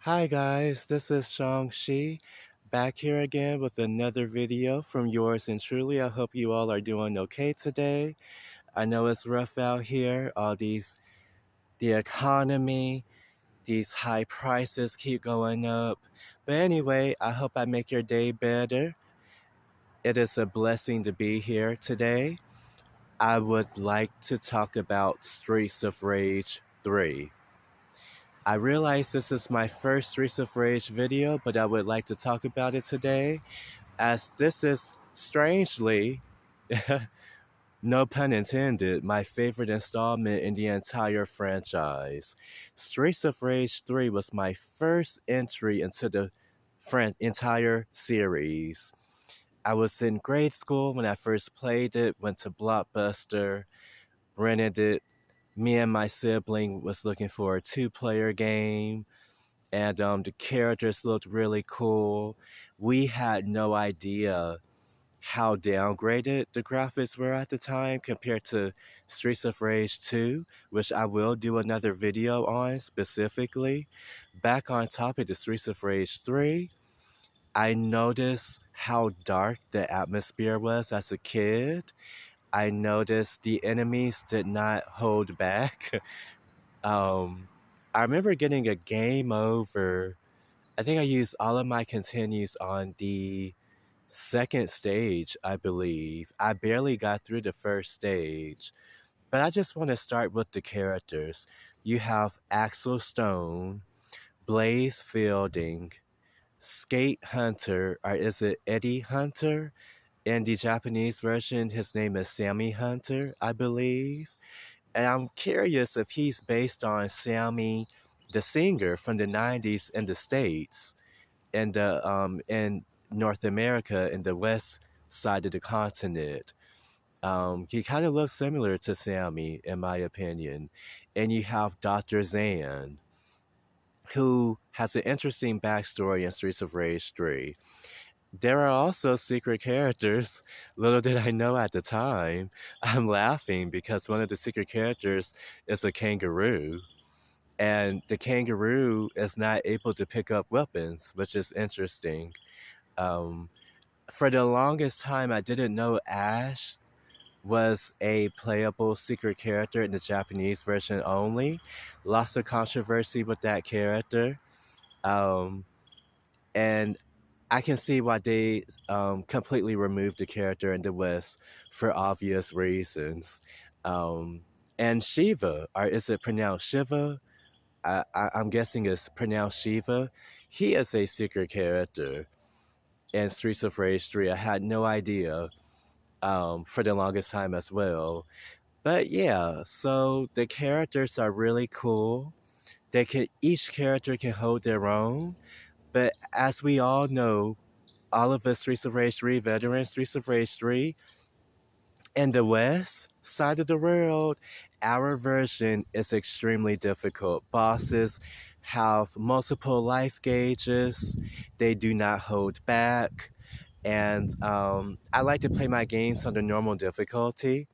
Hi guys, this is Shang-Chi, back here again with another video from yours and truly. I hope you all are doing okay today. I know it's rough out here, the economy, these high prices keep going up. But anyway, I hope I make your day better. It is a blessing to be here today. I would like to talk about Streets of Rage 3. I realize this is my first Streets of Rage video, but I would like to talk about it today, as this is, strangely, no pun intended, my favorite installment in the entire franchise. Streets of Rage 3 was my first entry into the entire series. I was in grade school when I first played it, went to Blockbuster, rented it. Me and my sibling was looking for a two-player game, and the characters looked really cool. We had no idea how downgraded the graphics were at the time compared to Streets of Rage 2, which I will do another video on specifically. Back on topic to Streets of Rage 3, I noticed how dark the atmosphere was as a kid. I noticed the enemies did not hold back. um, I remember getting a game over. I think I used all of my continues on the second stage, I believe. I barely got through the first stage. But I just want to start with the characters. You have Axel Stone, Blaze Fielding, Skate Hunter, or is it Eddie Hunter? In the Japanese version, his name is Sammy Hunter, I believe. And I'm curious if he's based on Sammy, the singer from the 90s in the States, in North America, in the west side of the continent. He kind of looks similar to Sammy, in my opinion. And you have Dr. Zan, who has an interesting backstory in Streets of Rage 3. There are also secret characters. Little did I know at the time. I'm laughing because one of the secret characters is a kangaroo. And the kangaroo is not able to pick up weapons, which is interesting. Um, for the longest time, I didn't know Ash was a playable secret character in the Japanese version only. Lots of controversy with that character. Um, and I can see why they completely removed the character in the West for obvious reasons. Um, and Shiva, or is it pronounced Shiva? I'm guessing it's pronounced Shiva. He is a secret character in Streets of Rage 3. I had no idea for the longest time as well. But yeah, so the characters are really cool. Each character can hold their own. But as we all know, all of us Streets of Rage 3 veterans, Streets of Rage 3, in the west side of the world, our version is extremely difficult. Bosses have multiple life gauges. They do not hold back. And I like to play my games under normal difficulty.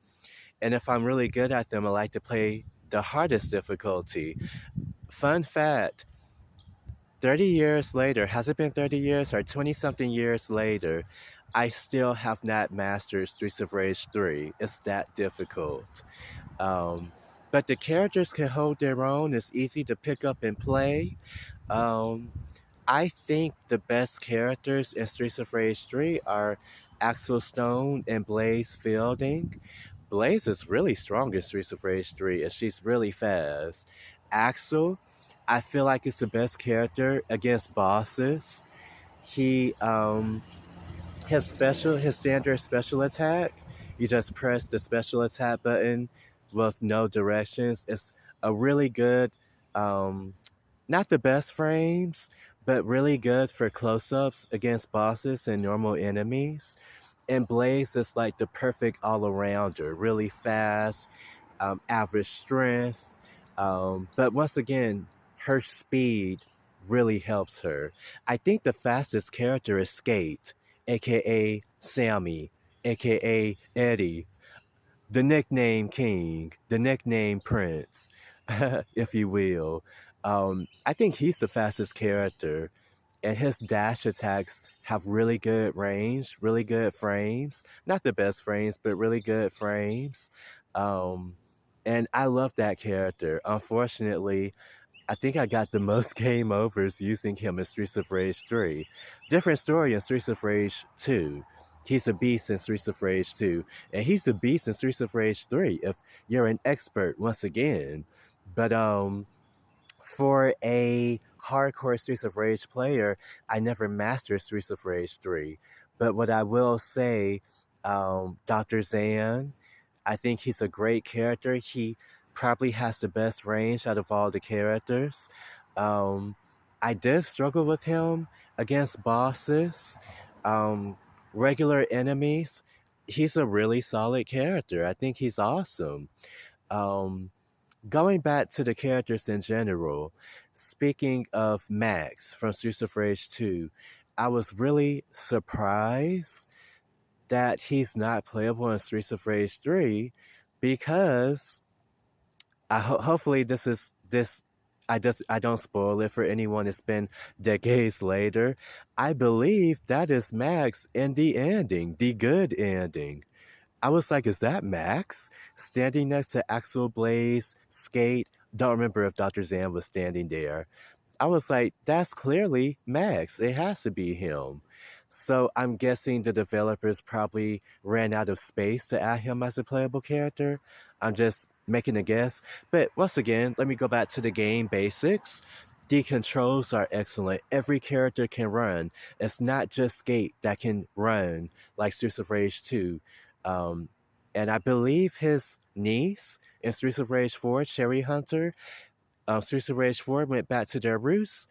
And if I'm really good at them, I like to play the hardest difficulty. Fun fact, 30 years later, has it been 30 years or 20 something years later, I still have not mastered Streets of Rage 3. It's that difficult. Um, but the characters can hold their own. It's easy to pick up and play. Um, I think the best characters in Streets of Rage 3 are Axel Stone and Blaze Fielding. Blaze is really strong in Streets of Rage 3, and she's really fast. Axel, I feel like it's the best character against bosses. He, his standard special attack, you just press the special attack button with no directions. It's a really good, um, not the best frames, but really good for close-ups against bosses and normal enemies. And Blaze is like the perfect all-arounder, really fast, average strength. But once again, her speed really helps her. I think the fastest character is Skate, aka Sammy, aka Eddie, the nickname King, the nickname Prince, if you will. I think he's the fastest character, and his dash attacks have really good range, really good frames. Not the best frames, but really good frames. Um, and I love that character. Unfortunately, I think I got the most game overs using him in Streets of Rage 3. Different story in Streets of Rage 2. He's a beast in Streets of Rage 2, and he's a beast in Streets of Rage 3 if you're an expert once again. But for a hardcore Streets of Rage player, I never mastered Streets of Rage 3. But what I will say, Dr. Zan, I think he's a great character. He probably has the best range out of all the characters. Um, I did struggle with him against bosses, um, regular enemies. He's a really solid character. I think he's awesome. Um, Going back to the characters in general, speaking of Max from Streets of Rage 2, I was really surprised that he's not playable in Streets of Rage 3 because hopefully this I don't spoil it for anyone. It's been decades later. I believe that is Max in the ending, the good ending. I was like, is that Max? Standing next to Axel Blaze, Skate. Don't remember if Dr. Zan was standing there. I was like, that's clearly Max. It has to be him. So I'm guessing the developers probably ran out of space to add him as a playable character. I'm just making a guess. But once again, let me go back to the game basics. The controls are excellent. Every character can run. It's not just Skate that can run like Streets of Rage 2. Um, and I believe his niece in Streets of Rage 4, Cherry Hunter, Streets of Rage 4 went back to their roots.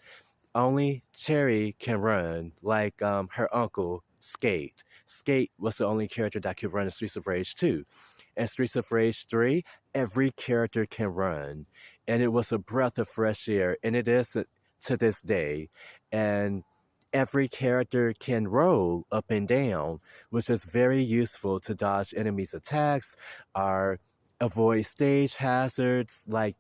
Only Cherry can run, like her uncle, Skate. Skate was the only character that could run in Streets of Rage 2. In Streets of Rage 3, every character can run. And it was a breath of fresh air, and it is to this day. And every character can roll up and down, which is very useful to dodge enemies' attacks or avoid stage hazards like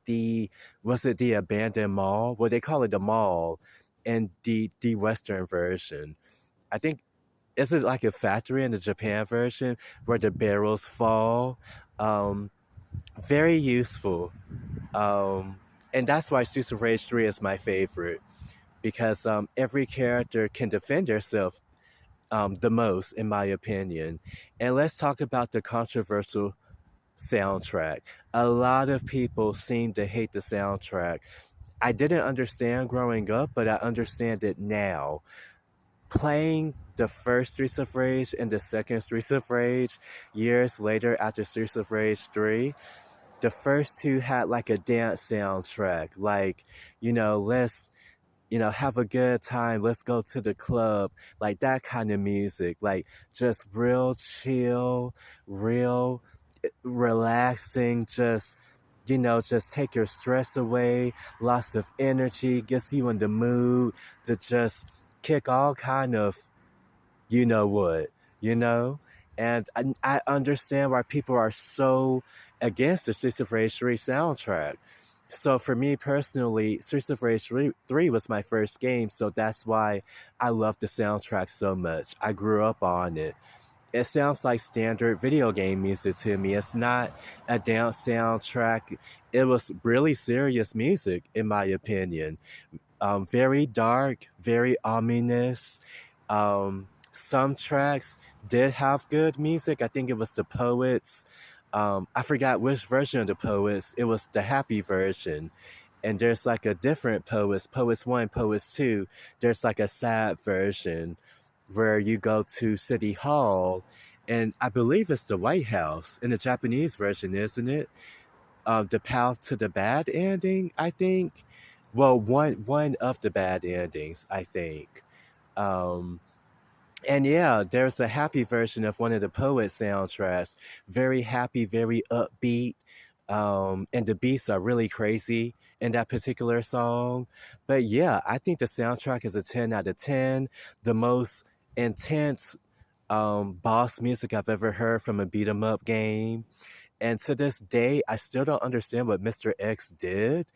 was it the abandoned mall? Well, they call it the mall in the Western version. I think, is it like a factory in the Japan version where the barrels fall? Um, Very useful. And that's why Streets of Rage 3 is my favorite because every character can defend herself the most, in my opinion. And let's talk about the controversial soundtrack. A lot of people seem to hate the soundtrack. I didn't understand growing up, but I understand it now. Playing the first Streets of Rage and the second Streets of Rage years later after Streets of Rage 3, the first two had like a dance soundtrack. Like, let's have a good time. Let's go to the club. Like that kind of music. Like just real chill, real relaxing. Just take your stress away. Lots of energy. Gets you in the mood to just kick all kind of you know what, you know? And I understand why people are so against the Streets of Rage 3 soundtrack. So for me personally, Streets of Rage 3 was my first game, so that's why I love the soundtrack so much. I grew up on it. It sounds like standard video game music to me. It's not a dance soundtrack. It was really serious music, in my opinion. Very dark, very ominous. Some tracks did have good music. I think it was the Poets. I forgot which version of the Poets. It was the happy version. And there's like a different Poets, Poets 1, Poets 2. There's like a sad version where you go to City Hall, and I believe it's the White House in the Japanese version, isn't it? The path to the bad ending, I think. Well, one of the bad endings, I think. Um, and yeah, there's a happy version of one of the Poet soundtracks. Very happy, very upbeat. And the beats are really crazy in that particular song. But yeah, I think the soundtrack is a 10 out of 10. The most intense boss music I've ever heard from a beat 'em up game. And to this day, I still don't understand what Mr. X did.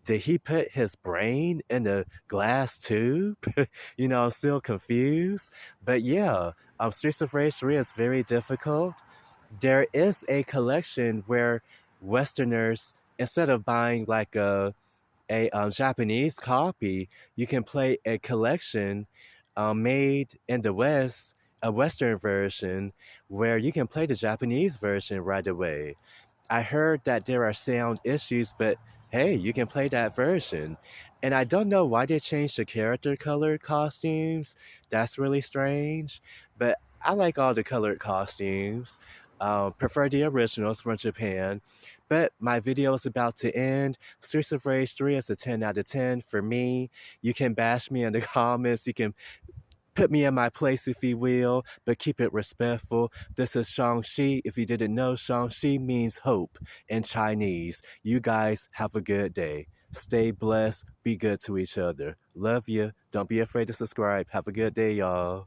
did he put his brain in a glass tube? I'm still confused. But yeah, Streets of Rage 3 is very difficult. There is a collection where Westerners, instead of buying like a Japanese copy, you can play a collection made in the West, a Western version, where you can play the Japanese version right away. I heard that there are sound issues, but hey, you can play that version. And I don't know why they changed the character color costumes. That's really strange. But I like all the colored costumes. Prefer the originals from Japan. But my video is about to end. Streets of Rage 3 is a 10 out of 10 for me. You can bash me in the comments. You can put me in my place, if you will, but keep it respectful. This is Shang-Chi. If you didn't know, Shang-Chi means hope in Chinese. You guys have a good day. Stay blessed. Be good to each other. Love you. Don't be afraid to subscribe. Have a good day, y'all.